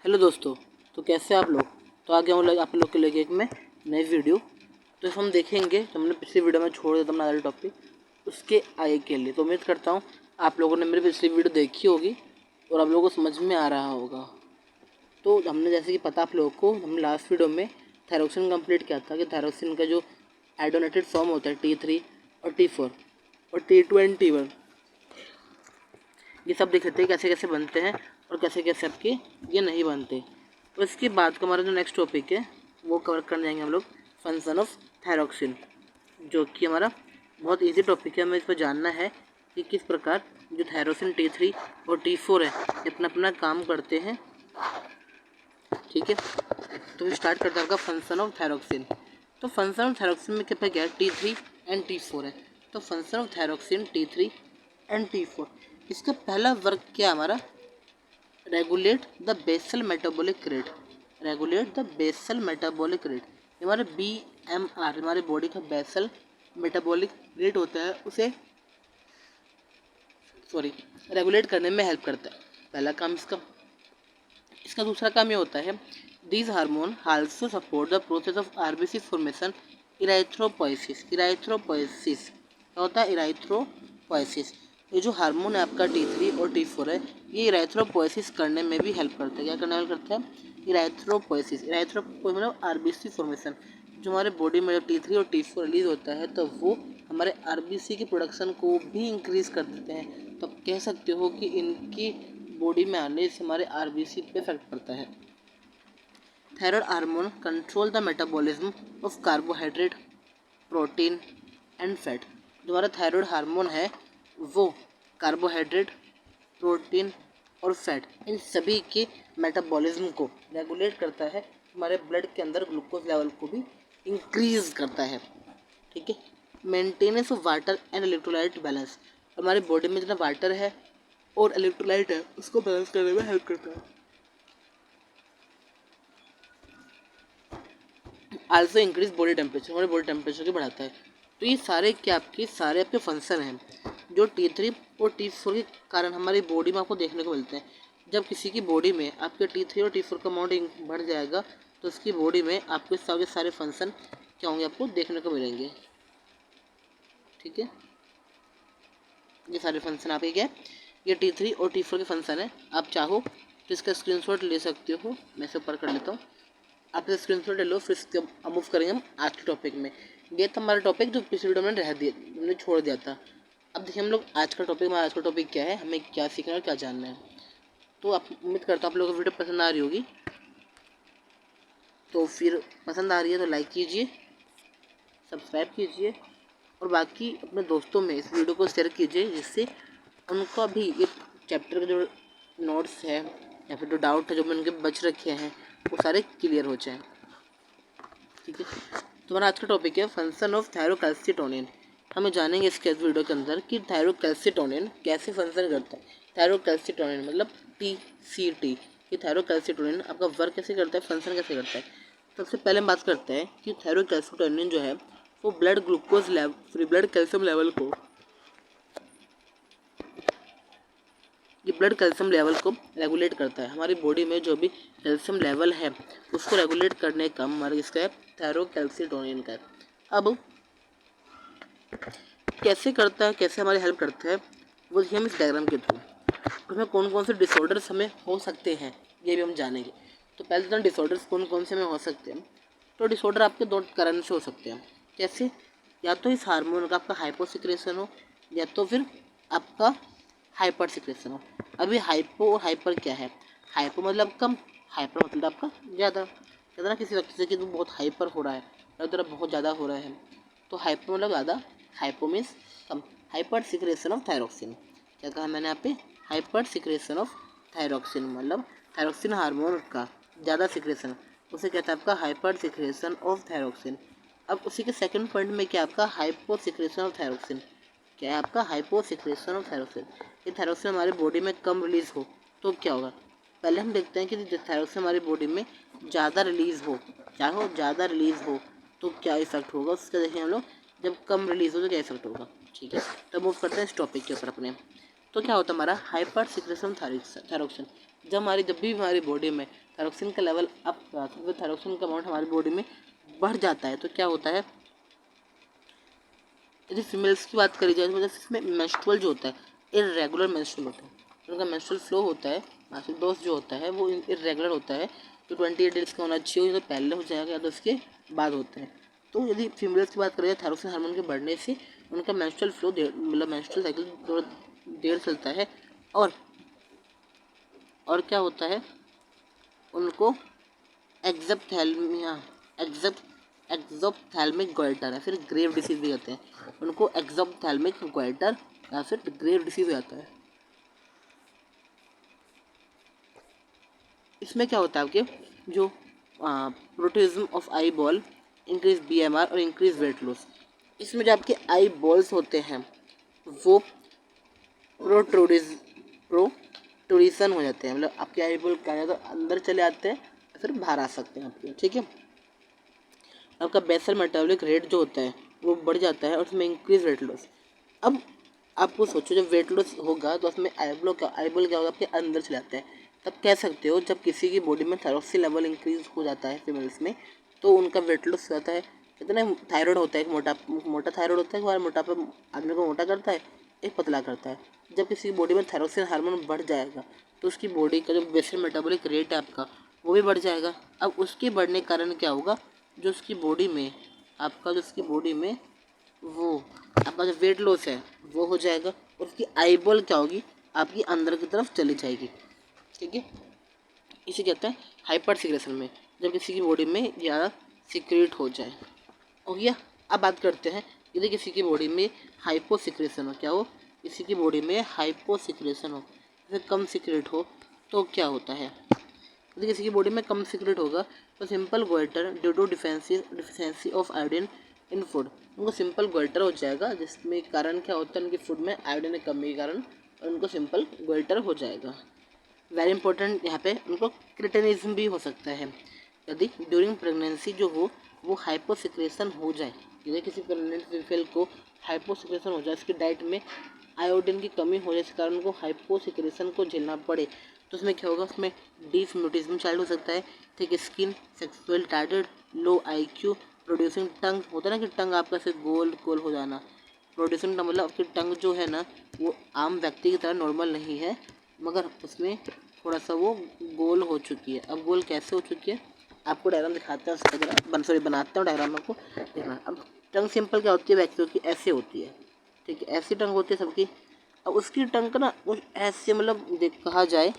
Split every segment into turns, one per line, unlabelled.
Hello दोस्तों। तो कैसे आप लोग। तो आगे हम लोग आप लोग के लेके एक मैं नई वीडियो। तो हम देखेंगे तो हमने पिछली वीडियो में छोड़ दिया था अपना टॉपिक उसके आगे के लिए। तो उम्मीद करता हूँ आप लोगों ने मेरी पिछली वीडियो देखी होगी और आप लोगों को समझ में आ रहा होगा। तो हमने जैसे कि पता आप लोगों को हमने लास्ट वीडियो में थायरोक्सिन कंप्लीट किया था कि थायरोक्सिन का जो एडोनेटेड फॉर्म होता है T3 और T4 और T21 ये सब देख लेते हैं कैसे कैसे बनते हैं और कैसे कैसे आपके ये नहीं बनते। तो इसके बाद का हमारा जो नेक्स्ट टॉपिक है वो कवर करने जाएंगे हम लोग फंक्शन ऑफ थायरोक्सिन, जो कि हमारा बहुत इजी टॉपिक है। हमें इस पर जानना है कि किस प्रकार जो थायरोक्सिन T3 और T4 है ये अपना अपना काम करते हैं। ठीक है, तो स्टार्ट करते हैं आपका फंक्शन ऑफ थायरोक्सिन। तो फंक्शन ऑफ थायरोक्सिन में क्या है T3 एंड T4 है। तो function of thyroxine T3 and T4 इसका पहला वर्क क्या हमारा regulate the basal metabolic rate. Regulate the basal metabolic rate हमारे BMR हमारे बॉडी का बेसल मेटाबॉलिक रेट होता है, उसे रेगुलेट करने में हेल्प करता है। पहला काम इसका। इसका दूसरा काम ये होता है this hormone also support the process of RBC formation erythropoiesis. Erythropoiesis क्या होता है? इराइथ्रोपोइसिस। ये जो हार्मोन है आपका T3 और T4 है ये इराइथ्रोपोइसिस करने में भी हेल्प करता है। क्या करने में हेल्प करता है? इराइथ्रोपोइसिस। इराइथ्रोपोइसिस मतलब RBC फॉर्मेशन। जो हमारे बॉडी में T3 और T4 रिलीज होता है तो वो हमारे RBC की प्रोडक्शन को भी इंक्रीज कर देते हैं। तो आप कह सकते हो कि इनकी बॉडी में आने से हमारे RBC पे इफेक्ट पड़ता है। Thyroid hormone control the metabolism of carbohydrate protein and fat. जो हमारा थायराइड हार्मोन है वो कार्बोहाइड्रेट प्रोटीन और फैट इन सभी के मेटाबॉलिज्म को रेगुलेट करता है। हमारे ब्लड के अंदर ग्लूकोज लेवल को भी इंक्रीज करता है। ठीक है, maintenance of water and electrolyte balance. हमारे बॉडी में जितना वाटर है और इलेक्ट्रोलाइट है उसको बैलेंस करने में हेल्प करता है। आल्सो इंक्रीज बॉडी टेम्परेचर, हमारे बॉडी टेम्परेचर को बढ़ाता है। तो ये सारे आपके फंक्शन हैं जो T3 और T4 के कारण हमारी बॉडी में आपको देखने को मिलते हैं। जब किसी की बॉडी में आपके T3 और T4 का अमाउंट बढ़ जाएगा तो उसकी बॉडी में आपके सारे फंक्शन क्या होंगे आपको देखने को मिलेंगे। ठीक है, ये सारे फंक्शन आपके क्या है? ये T3 और T4 के फंक्शन है। आप चाहो तो इसका स्क्रीनशॉट ले सकते हो। मैं इसे ऊपर कर लेता हूँ, आप स्क्रीनशॉट ले लो। फिर इसके मूव करेंगे हम आज के टॉपिक में। ये था हमारा टॉपिक जो पिछले वीडियो में हमने छोड़ दिया था। अब देखिए हम लोग आज का टॉपिक, हमारा आज का टॉपिक क्या है, हमें क्या सीखना है और क्या जानना है। तो आप उम्मीद करता हूँ आप लोगों को वीडियो पसंद आ रही होगी। तो फिर पसंद आ रही है तो लाइक कीजिए, सब्सक्राइब कीजिए और बाकी अपने दोस्तों में इस वीडियो को शेयर कीजिए जिससे उनका भी ये चैप्टर के जो नोट्स है या फिर जो डाउट है जो उनके बच रखे हैं वो सारे क्लियर हो जाएँ। ठीक है, तो हमारा आज का टॉपिक है फंक्शन ऑफ थायरोकैल्सिटोनिन। हमें जानेंगे इसके इस वीडियो के अंदर कि थायरोकैल्सिटोनिन कैसे फंक्शन करता है। थायरोकैल्सिटोनिन मतलब TCT, ये थायरोकैल्सिटोनिन आपका वर्क कैसे करता है, फंक्शन कैसे करता है। सबसे पहले हम बात करते हैं कि थायरोकैल्सिटोनिन जो है वो blood glucose level, blood calcium level को, ये ब्लड कैल्शियम लेवल को रेगुलेट करता है। हमारी बॉडी में जो भी कैल्शियम लेवल है उसको रेगुलेट करने का काम हमारा इसका है थायरोकैल्सिटोनिन का। अब कैसे करता है, कैसे हमारी हेल्प करता है वो देखिए हम इस डायग्राम के थ्रू। उसमें कौन कौन से डिसऑर्डर्स हमें हो सकते हैं ये भी हम जानेंगे। तो पहले तो डिसऑर्डर्स कौन कौन से हमें हो सकते हैं। तो डिसऑर्डर आपके दो कारण से हो सकते हैं। कैसे? या तो इस हार्मोन का आपका हाइपोसिक्रेशन हो या तो फिर आपका हाइपर सिक्रेशन हो। अभी हाइपो और हाइपर क्या है? हाइपो मतलब कम, हाइपर मतलब आपका ज़्यादा। कहते ना किसी व्यक्ति से कि तू बहुत हाइपर हो रहा है या तेरा बहुत ज़्यादा हो रहा है, तो हाइपर मतलब ज़्यादा, hypo means come. Hyper secretion of thyroxine, क्या कहा मैंने यहाँ पे? हाइपर सिक्रेशन ऑफ थायरोक्सिन मतलब थायरोक्सिन हार्मोन का ज़्यादा सिक्रेशन, उसे कहता है आपका हाइपर सिक्रेशन ऑफ थायरोक्सिन। अब उसी के सेकंड पॉइंट में क्या आपका हाइपो सिक्रेशन ऑफ थायरोक्सिन, क्या है आपका हाइपो सिक्रेशन ऑफ थायरोक्सिन। ये थायरोक्सिन हमारी बॉडी में कम रिलीज हो तो क्या होगा? पहले हम देखते हैं कि थायरोक्सिन हमारी बॉडी में ज़्यादा रिलीज हो, क्या हो? ज़्यादा रिलीज हो तो क्या इफेक्ट होगा उसका देखें हम लोग। जब कम रिलीज हो तो क्या इफेक्ट होगा। ठीक है, तो मूव करते हैं इस टॉपिक के ऊपर अपने। तो क्या होता है हमारा हाइपर सिक्रेशन थायरोक्सिन। जब भी हमारी बॉडी में थायरोक्सिन का लेवल अप तो थायरोक्सिन का अमाउंट हमारी बॉडी में बढ़ जाता है, तो क्या होता है, यदि फीमेल्स की बात करी जाए तो इसमें मेंस्ट्रुअल जो होता है इरेगुलर मेंस्ट्रुअल होता है, उनका मेंस्ट्रुअल फ्लो होता है, मासिक दोष जो होता है वो इरेगुलर होता है, तो 28 डेज का होना चाहिए, तो पहले हो जाएगा या तो उसके बाद होता है। तो यदि फीमेल्स की बात करें जाए थायरोक्सिन हार्मोन के बढ़ने से उनका मेंस्ट्रुअल फ्लो मतलब मेंस्ट्रुअल साइकिल थोड़ा देर चलता है, और क्या होता है, उनको एक्जोप्थैल्मिया एक्जोप्थैल्मिक गोइटर या फिर ग्रेव डिसीज भी कहते हैं, उनको एक्जोप्थैल्मिक गोइटर या फिर ग्रेव डिसीज आता है। इसमें क्या होता है, आपके जो प्रोटेज्म of eyeball, increase BMR और इंक्रीज वेट लॉस। इसमें जो आपके आई बॉल्स होते हैं वो प्रोट्रूडिशन हो जाते हैं, मतलब आपके आई बॉल क्या ज़्यादा अंदर चले आते हैं या फिर बाहर आ सकते हैं आपके, ठीक है। आपका बेसल मेटाबॉलिक रेट जो होता है वो बढ़ जाता है और उसमें इंक्रीज वेट लॉस। अब आपको सोचो जब वेट लॉस होगा तो उसमें आईबॉल क्या होगा, आपके अंदर चले जाता है। तब कह सकते हो जब किसी की बॉडी में थायरोक्सिन लेवल इंक्रीज हो जाता है फीमेल्स में तो उनका वेट लॉस हो जाता है। कितना थायराइड होता है, एक मोटा थायराइड होता है, एक बार मोटापा आदमी को मोटा करता है, एक पतला करता है। जब किसी की बॉडी में थायरोक्सिन हार्मोन बढ़ जाएगा तो उसकी बॉडी का जो बेसल मेटाबॉलिक रेट है आपका वो भी बढ़ जाएगा। अब उसके बढ़ने के कारण क्या होगा, जो उसकी बॉडी में वो आपका जो वेट लॉस है वो हो जाएगा और उसकी आईबॉल क्या होगी, आपकी अंदर की तरफ चली जाएगी, ठीक है। इसे कहते हैं हाइपर सिक्रेशन में, जब किसी की बॉडी में ज़्यादा सिक्रेट हो जाए, हो गया। अब बात करते हैं यदि किसी की बॉडी में हाइपो सिक्रेशन हो, क्या हो, किसी की बॉडी में हाइपो सिक्रेशन हो, जैसे कम सिक्रेट हो तो क्या होता है, यदि किसी की बॉडी में कम सिक्रेट होगा तो simple goitre due to deficiency of iodine in food, उनको सिंपल गोइटर हो जाएगा, जिसमें कारण क्या होता है, उनकी फूड में आयोडीन की कमी के कारण उनको सिंपल गोइटर हो जाएगा। वेरी इंपॉर्टेंट यहाँ पे उनको क्रिटेनिज्म भी हो सकता है, यदि ड्यूरिंग प्रेगनेंसी जो हो वो हाइपोसिक्रेशन हो जाए, यदि किसी प्रेगनेंट फीमेल को हाइपोसिक्रेशन हो जाए, उसकी डाइट में आयोडीन की कमी हो जाए, इस कारण उनको हाइपोसिक्रेशन को झेलना पड़े, तो उसमें क्या होगा, उसमें डिसम्यूटिज्म चाइल्ड हो सकता है, थिक स्किन, सेक्सुअल टार्डेड, लो आईक्यू, प्रोड्यूसिंग टंग, होता है ना कि टंग आपका से गोल गोल हो जाना, प्रोड्यूसिंग टंग मतलब आपकी टंग जो है ना वो आम व्यक्ति की तरह नॉर्मल नहीं है, मगर उसमें थोड़ा सा वो गोल हो चुकी है। अब गोल कैसे हो चुकी है आपको डायग्राम दिखाते हैं, उसका जरा बनाते हैं डायग्राम आपको देखना। अब टंग सिंपल क्या होती है, व्यक्तियों की ऐसे होती है, ठीक है, ऐसी टंग होती है सबकी। अब उसकी टंग का ना वो ऐसे मतलब देख कहा जाए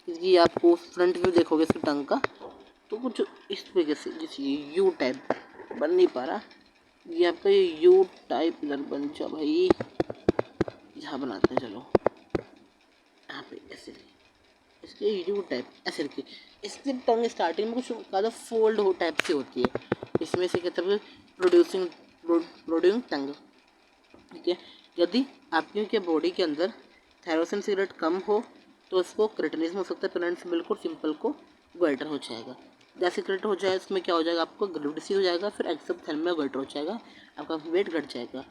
कि आपको फ्रंट व्यू देखोगे इसकी टंग का तो कुछ इस तरीके से, जैसे यू टाइप बन नहीं पा रहा, ये आपका ये यू टाइप इधर बन जाओ भाई, यहाँ बनाते हैं, चलो यहाँ पे ऐसे इसके यू टाइप ऐसे रखिए। इसकी टंग स्टार्टिंग में कुछ ज़्यादा फोल्ड हो टाइप से होती है, इसमें से कहते हैं प्रोड्यूसिंग टंग, ठीक है। यदि आपकी के बॉडी के अंदर थायरोसिन सिगरेट कम हो तो उसको क्रिटिनिज्म हो सकता है, पेरेंट्स बिल्कुल सिंपल को गोइटर हो जाएगा। जैसे क्रिट हो जाए उसमें क्या हो जाएगा, आपको ग्रेव डिसीज हो जाएगा, फिर एक्सोप्थेल्मिया गोइटर हो जाएगा, आपका वेट घट जाएगा।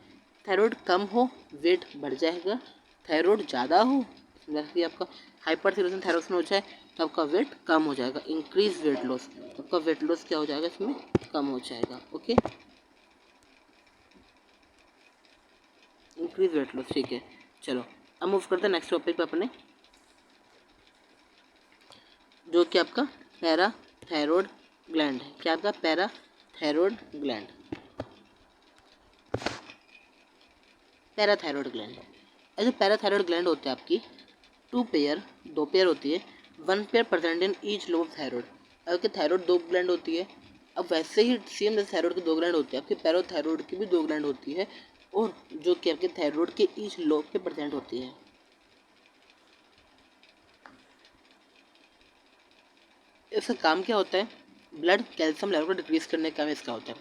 थायराइड कम हो वेट बढ़ जाएगा, थायराइड ज़्यादा हो जैसे कि आपका हाइपर थायरोसिन थायरोसिन हो जाए तो आपका वेट कम हो जाएगा, इंक्रीज वेट लॉस, आपका वेट लॉस क्या हो जाएगा इसमें कम हो जाएगा, ओके, इंक्रीज वेट लॉस, ठीक है। चलो अब मूव करते हैं नेक्स्ट टॉपिक पे अपने, जो कि आपका पैराथायरॉयड ग्लैंड है। क्या आपका पैराथायरॉयड ग्लैंड, पैराथायरॉयड ग्लैंड ऐसे पैराथायरॉयड ग्लैंड होते हैं आपकी दो पेयर होती है, one pair present in each lobe of thyroid. आपके थायरॉयड दो ग्लैंड होती है, अब वैसे ही सेम जैसे थायरॉयड के दो ग्लैंड होते हैं आपके पैराथायरॉयड की भी दो ग्लैंड होती है, और जो कि आपके थायरॉयड के ईच लोब पे प्रेजेंट होती है। इसका काम क्या होता है, ब्लड कैल्शियम लेवल को डिक्रीज करने का काम इसका होता है।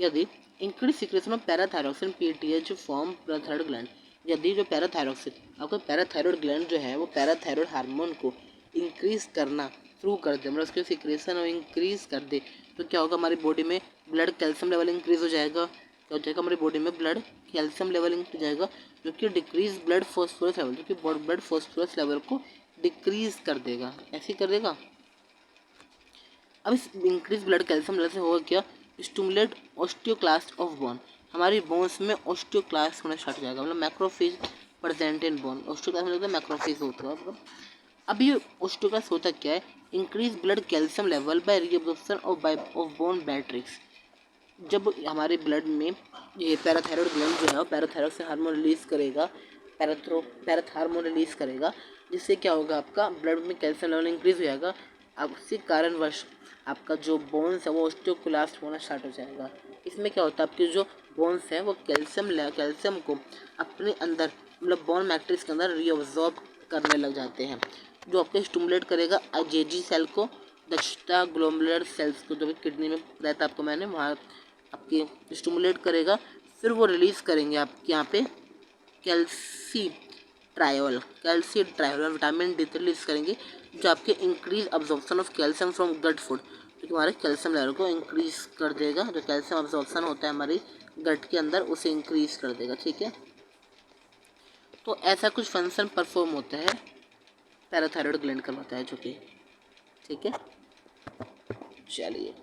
यदि increase secretion of parathyroxin PTH form parathyroid gland, यदि जो पैराथायरॉक्सिन आपका पैराथायरॉयड ग्लैंड जो है वो पैराथायरॉयड हार्मोन को इंक्रीज करना शुरू कर दे, मतलब उसके सिक्रेशन और इंक्रीज कर दे, तो क्या होगा, हमारी बॉडी में ब्लड कैल्शियम लेवल इंक्रीज हो जाएगा, क्या हो जाएगा, हमारी बॉडी में ब्लड कैल्शियम लेवल इंक्रीज हो जाएगा, जो कि डिक्रीज ब्लड फॉस्फोरस लेवल, जो कि ब्लड फॉस्फोरस लेवल को डिक्रीज कर देगा, ऐसे कर देगा। अब इस इंक्रीज ब्लड कैल्शियम लेवल से होगा क्या, स्टिमुलेट ऑस्टियोक्लास्ट ऑफ बोन, हमारी बोन्स में ऑस्टियोक्लास्ट होना स्टार्ट हो जाएगा, मतलब macrophage present in bone. Osteoclast मतलब मैक्रोफेज होता है मतलब। अब ये ऑस्टियोक्लास्ट होता क्या है, increase blood calcium level by reabsorption of bone matrix. जब हमारे ब्लड में ये पैराथायरॉयड ग्लैंड जो है वो पैराथायरॉयड से हार्मोन रिलीज करेगा, पैराथार्मोन रिलीज करेगा, जिससे क्या होगा, आपका ब्लड में कैल्शियम लेवल इंक्रीज हो जाएगा। अब उसी कारणवश आपका जो बोन्स है वो ऑस्टियोक्लास्ट होना स्टार्ट हो जाएगा। इसमें क्या होता है, आपके जो बोन्स हैं वो कैल्शियम को अपने अंदर मतलब बोन मैट्रिक्स के अंदर रीअब्जॉर्ब करने लग जाते हैं, जो आपके स्टिमुलेट करेगा आईजेजी सेल को, दक्षता ग्लोमेरुलर सेल्स को, जो भी किडनी में रहता है आपको मैंने वहाँ आपके स्टिमुलेट करेगा। फिर वो रिलीज़ करेंगे आपके यहाँ पे calcitriol vitamin D release करेंगे, जो आपके increase absorption of calcium from gut food, जो हमारे कैल्शियम लेवल को इंक्रीज कर देगा। जो कैल्शियम अब्जॉर्प्शन होता है हमारी गट के अंदर उसे इंक्रीज कर देगा, ठीक है। तो ऐसा कुछ फंक्शन परफॉर्म होता है, पैराथायरॉयड ग्लैंड करवाता है जो कि, ठीक है। चलिए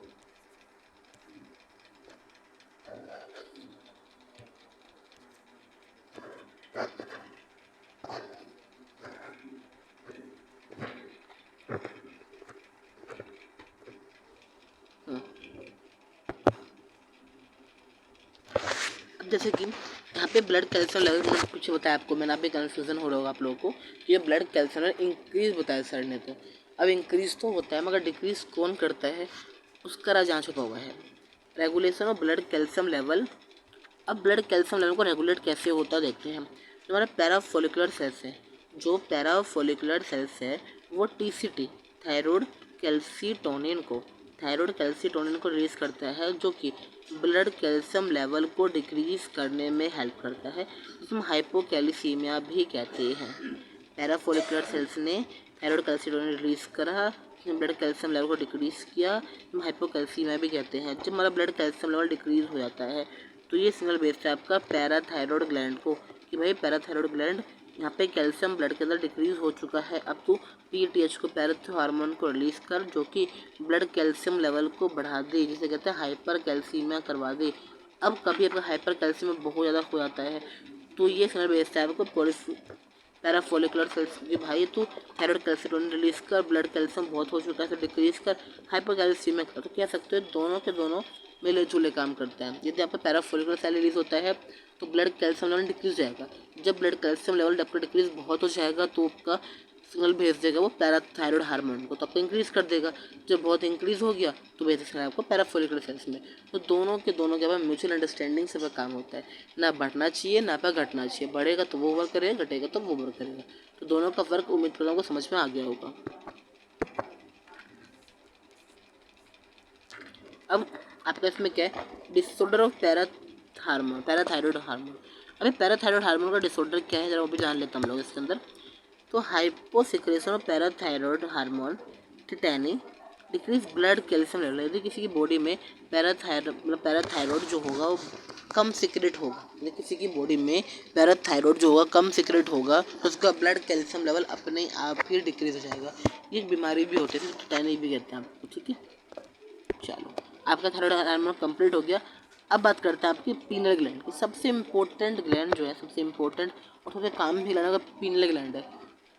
अब जैसे कि यहाँ पे ब्लड कैल्शियम लेवल मैंने कुछ बताया आपको, मैंने अभी कन्फ्यूजन हो रहा होगा आप लोगों को कि ये ब्लड कैल्शियम लेवल इंक्रीज बताया सर ने। तो अब इंक्रीज तो होता है मगर डिक्रीज कौन करता है उसका राज यहाँ छुपा हुआ है। Regulation of blood calcium level. अब ब्लड कैल्शियम लेवल को रेगुलेट कैसे होता देखते हैं हम। जो हमारे पैराफोलिकुलर सेल्स है, जो पैराफोलिकुलर सेल्स है वो टीसीटी थायराइड कैल्सीटोनिन को रिलीज करता है, जो कि ब्लड कैल्शियम लेवल को डिक्रीज करने में हेल्प करता है, जिसमें हाइपोकैल्सीमिया भी कहते हैं। पैराफोलिकुलर सेल्स ने थायराइड कैल्सीटोनिन रिलीज करा, ब्लड कैल्शियम लेवल को डिक्रीज किया, हाइपोकैल्सीमिया भी कहते हैं। जब हमारा ब्लड कैल्शियम लेवल डिक्रीज हो जाता है तो ये सिग्नल भेजता है आपका पैराथायरॉयड ग्लैंड को कि भाई पैराथायरॉयड ग्लैंड यहाँ पे कैल्शियम ब्लड के अंदर डिक्रीज हो चुका है, अब तो पीटीएच को पैराथो हार्मोन को रिलीज कर, जो कि ब्लड कैल्शियम लेवल को बढ़ा दे, जिसे कहते हैं हाइपर कैल्सीमिया करवा दे। अब कभी आपका हाइपर कैल्सीमिया बहुत ज़्यादा हो जाता है तो ये सिग्नल भेजता है आपको पैराफोलिकुलर सेल्स की भाई तो थायराइड कैल्सीटोनिन रिलीज कर, ब्लड कैल्शियम बहुत हो चुका है तो डिक्रीज कर, हाइपर कैल्सीमिया कर। तो कह सकते हो दोनों के दोनों मिले जुले काम करते हैं। यदि आपका पैराफोलिकुलर सेल रिलीज होता है तो ब्लड कैल्शियम लेवल डिक्रीज जाएगा, जब ब्लड कैल्शियम लेवल आपका डिक्रीज बहुत हो जाएगा तो आपका सिग्नल भेज देगा वो पैराथायरॉयड हार्मोन को, तो आपको इंक्रीज कर देगा। जब बहुत इंक्रीज हो गया तो भेज देगा आपको पैराफोलिकुलर सेल्स में। तो दोनों के बाद म्यूचुअल अंडरस्टैंडिंग से काम होता है, ना बढ़ना चाहिए ना पर घटना चाहिए, बढ़ेगा तो वो वर्क करेगा, घटेगा तो वो वर्क करेगा। तो दोनों का फर्क उम्मीद करता हूँ समझ में आ गया होगा। अब आपका इसमें क्या है, डिसऑर्डर ऑफ पैराथायरॉयड हार्मोन। अभी पैराथायरॉयड हार्मोन का डिसऑर्डर क्या है जरा वो भी जान लेते हैं हम लोग इसके अंदर। तो hyposecretion of parathyroid hormone टिटैनी decrease blood calcium level. यदि किसी की बॉडी में पैराथायरॉयड जो होगा वो कम सिक्रेट होगा, यदि किसी की बॉडी में पैराथायरॉयड जो होगा कम सिक्रेट होगा तो उसका ब्लड कैल्शियम लेवल अपने आप ही डिक्रीज हो जाएगा। ये एक बीमारी भी होती है, टिटैनी भी कहते हैं आपको, ठीक है। चलो आपका थायराइड हार्मोन कंप्लीट हो गया। अब बात करते हैं आपकी पीनल ग्लैंड की। सबसे इम्पोर्टेंट ग्लैंड जो है, सबसे इम्पोर्टेंट और सबसे काम भी लाने का पीनल ग्लैंड है।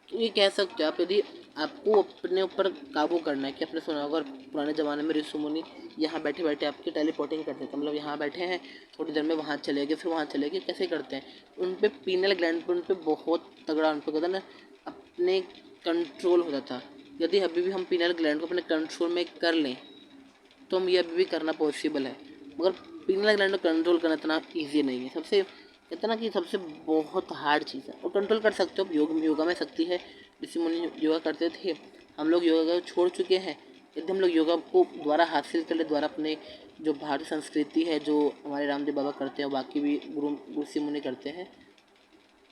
तो ये कह सकते हो आप, यदि आपको अपने ऊपर काबू करना है कि आपने सुना होगा पुराने ज़माने में ऋषि मुनि यहाँ बैठे बैठे आपकी टेलीपोर्टिंग करते थे, मतलब यहाँ बैठे हैं थोड़ी देर में वहाँ चले गए फिर वहाँ चले गए, कैसे करते हैं। उन पर पीनल ग्लैंड पर उन पर बहुत तगड़ा उन पर कहता ना अपने कंट्रोल होता था। यदि अभी भी हम पीनल ग्लैंड को अपने कंट्रोल में कर लें तो हम ये अभी भी करना पॉसिबल है, मगर पीनल ग्लैंड को कंट्रोल करना इतना ईजी नहीं है। सबसे कहते ना कि सबसे बहुत हार्ड चीज़ है, और कंट्रोल कर सकते हो। योगा में शक्ति है, ऋषि मुनि योगा करते थे, हम लोग योगा छोड़ चुके हैं। यदि हम लोग योगा को द्वारा हासिल कर ले, द्वारा अपने जो भारतीय संस्कृति है जो हमारे रामदेव बाबा करते हैं बाकी भी गुरु ऋषि मुनि करते हैं,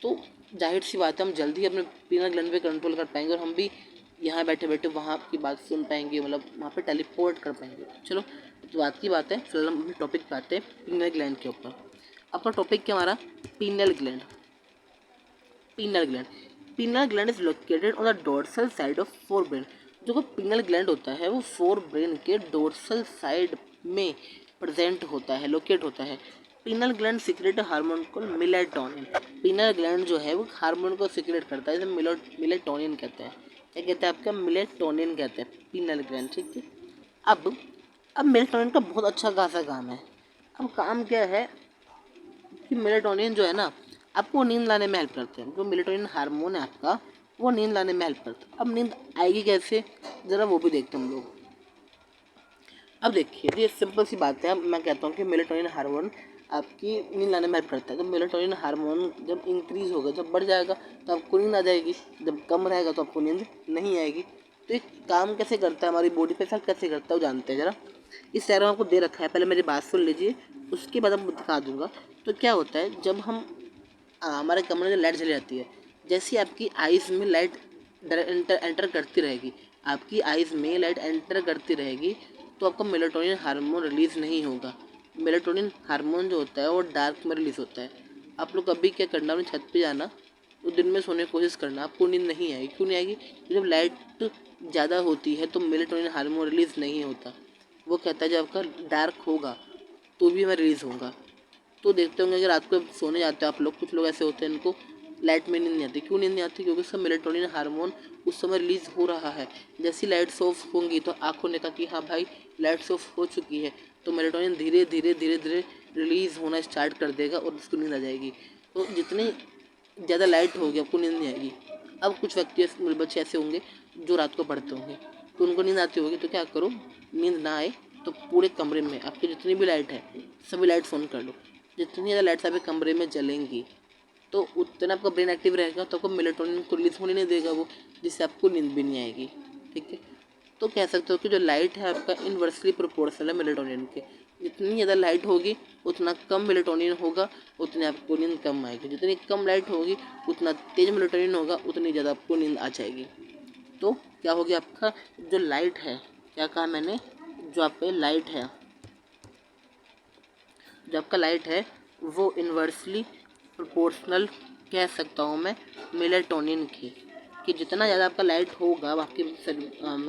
तो जाहिर सी बात है हम जल्दी अपने पीनल ग्लैंड पे कंट्रोल कर पाएंगे और हम भी यहाँ बैठे बैठे वहाँ की बात सुन पाएंगे, मतलब वहाँ पे टेलीपोर्ट कर पाएंगे। चलो तो बात की बात है, फिलहाल हम अपने टॉपिक पे आते हैं पीनल ग्लैंड के ऊपर। आपका टॉपिक क्या हमारा, penal gland. Penal gland penal gland is located on the dorsal side of fore brain. जो पिनल ग्लैंड होता है वो फोर ब्रेन के डोर्सल साइड में प्रेजेंट होता है, लोकेट होता है। पिनल ग्लैंड सिक्रेट हार्मोन को मिलेटोनिन। पिनल ग्लैंड जो है वो हार्मोन को सिक्रेट करता है, इसे मिलेटोनिन कहते हैं। क्या कहते हैं आपका? मिलेटोनिन कहते हैं पिनल ग्लैंड, ठीक है। अब मिलेटोनिन का बहुत अच्छा खासा काम है। अब काम क्या है कि मेलेटोनिन जो है ना आपको नींद लाने में हेल्प करते हैं। जो मेलेटोनिन हार्मोन है आपका वो नींद लाने में हेल्प करता है। अब नींद आएगी कैसे, ज़रा वो भी देखते हैं हम लोग। अब देखिए ये सिंपल सी बात है। मैं कहता हूँ कि मेलेटोनिन हार्मोन आपकी नींद लाने में हेल्प करता है। तो मेलेटोनिन हार्मोन जब इंक्रीज होगा, जब बढ़ जाएगा तो आपको नींद आ जाएगी, जब कम रहेगा तो आपको नींद नहीं आएगी। तो एक काम कैसे करता है, हमारी बॉडी पे इफेक्ट कैसे करता है वो जानते हैं ज़रा। इस डायग्राम आपको दे रखा है, पहले मेरी बात सुन लीजिए, उसके बाद मैं दिखा दूंगा। तो क्या होता है जब हम हमारे कमरे में लाइट चली जाती है, जैसे आपकी आइज़ में लाइट एंटर करती रहेगी, आपकी आइज़ में लाइट एंटर करती रहेगी तो आपका मेलेटोनिन हार्मोन रिलीज़ नहीं होगा। मेलेटोनिन हार्मोन जो होता है वो डार्क में रिलीज़ होता है। आप लोग कभी क्या करना, अपनी छत पे जाना, तो दिन में सोने की कोशिश करना, आपको नींद नहीं आएगी। क्यों नहीं आएगी? जब लाइट ज़्यादा होती है तो मेलेटोनिन हार्मोन रिलीज़ नहीं होता। वो कहता है जब आपका डार्क होगा तो भी मैं रिलीज़ होगा। तो देखते होंगे अगर रात को सोने जाते हो आप लोग, कुछ लोग ऐसे होते हैं इनको लाइट में नींद नहीं आती। क्यों नींद नहीं आती? क्योंकि उसका मेलेटोनिन हार्मोन उस समय रिलीज हो रहा है। जैसी लाइट्स ऑफ होंगी तो आंखों ने कहा कि हाँ भाई लाइट्स ऑफ हो चुकी है, तो मेलेटोनिन धीरे धीरे धीरे धीरे रिलीज होना स्टार्ट कर देगा और उसको नींद आ जाएगी। तो जितनी ज़्यादा लाइट होगी आपको नींद नहीं आएगी। अब कुछ व्यक्ति बच्चे ऐसे होंगे जो रात को पढ़ते होंगे, तो उनको नींद आती होगी, तो क्या करो, नींद ना आए तो पूरे कमरे में आपकी जितनी भी लाइट है सभी लाइट्स ऑन कर लो। जितनी ज़्यादा लाइट्स आपके कमरे में जलेंगी तो उतना आपका ब्रेन एक्टिव रहेगा, तो आपको मेलेटोनिन को रिलीज होने नहीं देगा वो, जिससे आपको नींद भी नहीं आएगी, ठीक है। तो कह सकते हो कि जो लाइट है आपका इनवर्सली प्रोपोर्शनल है मेलेटोनिन के। जितनी ज़्यादा लाइट होगी उतना कम मेलेटोनिन होगा, उतनी आपको नींद कम आएगी। जितनी कम लाइट होगी उतना तेज मेलेटोनिन होगा, उतनी ज़्यादा आपको नींद आ जाएगी। तो क्या हो गया आपका जो लाइट है, क्या कहा मैंने, जो आपका लाइट है, जो आपका लाइट है वो इन्वर्सली प्रोपोर्शनल कह सकता हूँ मैं मेलेटोनिन की, कि जितना ज़्यादा आपका लाइट होगा आपके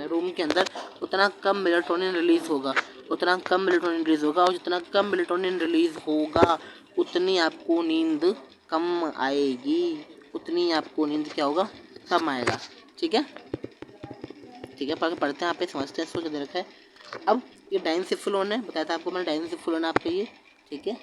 रूम के अंदर उतना कम मेलेटोनिन रिलीज़ होगा, उतना कम मेलेटोनिन रिलीज़ होगा, और जितना कम मेलेटोनिन रिलीज़ होगा उतनी आपको नींद कम आएगी, उतनी आपको नींद क्या होगा, कम आएगा, ठीक है। ठीक है, पढ़ते हैं यहाँ पे, समझते हैं, सोच दे रखा है। अब ये डाइनसिफिलोन है, बताया था आपको मैंने, डाइनसिफिलोन आपका ये, ठीक है।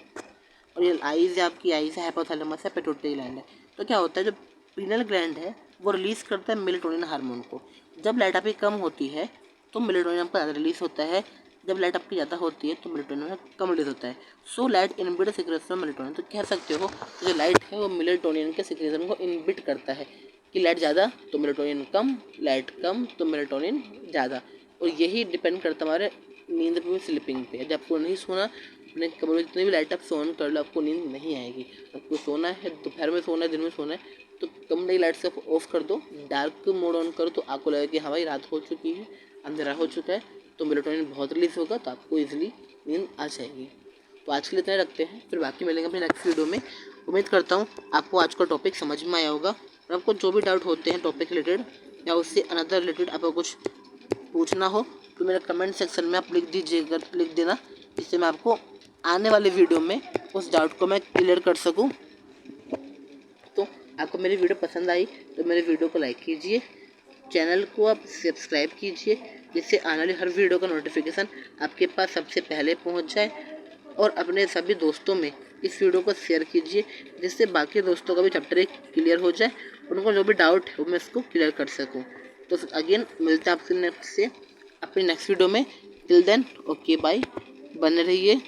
और ये आइज़ है आपकी, आइज़ है, हाइपोथैलेमस है, पिट्यूटरी ग्लैंड है। तो क्या होता है जो पीनल ग्लैंड है वो रिलीज़ करता है मेलेटोनिन हार्मोन को। जब लाइट आपकी कम होती है तो मेलेटोनिन आपका ज़्यादा रिलीज़ होता है, जब लाइट आपकी ज़्यादा होती है तो मेलेटोनिन कम रिलीज़ होता है। So light inhibit secretion melatonin. तो कह सकते हो जो लाइट है वो मेलेटोनिन के सिक्रेशन को इनबिट करता है, कि लाइट ज़्यादा तो मेलेटोनिन कम, लाइट कम तो मेलेटोनिन ज़्यादा। और यही डिपेंड करता है हमारे नींद पे, स्लीपिंग पे। जब आपको नहीं सोना, अपने कमरे में जितनी भी लाइट आप ऑन कर लो, आपको नींद नहीं आएगी। आपको सोना है, दोपहर में सोना है, दिन में सोना है, तो कमरे की लाइट से ऑफ कर दो, डार्क मोड ऑन करो, तो आपको लगेगा कि हाँ भाई रात हो चुकी है, अंधेरा हो चुका है, तो मेलेटोनिन बहुत रिलीज होगा, तो आपको इजीली नींद आ जाएगी। तो आज के लिए इतना रखते हैं, फिर बाकी मिलेंगे अपने नेक्स्ट वीडियो में। उम्मीद करता हूँ आपको आज का टॉपिक समझ में आया होगा, और आपको जो भी डाउट होते हैं टॉपिक रिलेटेड या उससे अनदर रिलेटेड आपको कुछ पूछना हो तो मेरे कमेंट सेक्शन में आप लिख दीजिएगा, लिख देना, जिससे मैं आपको आने वाले वीडियो में उस डाउट को मैं क्लियर कर सकूं। तो आपको मेरी वीडियो पसंद आई तो मेरे वीडियो को लाइक कीजिए, चैनल को आप सब्सक्राइब कीजिए, जिससे आने वाली हर वीडियो का नोटिफिकेशन आपके पास सबसे पहले पहुंच जाए, और अपने सभी दोस्तों में इस वीडियो को शेयर कीजिए, जिससे बाकी दोस्तों का भी चैप्टर एक क्लियर हो जाए, उनको जो भी डाउट है वो मैं इसको क्लियर कर सकूँ। तो अगेन मिलते हैं आपसे नेक्स्ट से अपनी नेक्स्ट वीडियो में। टिल देन ओके बाय, बने रहिए,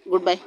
गुड बाय।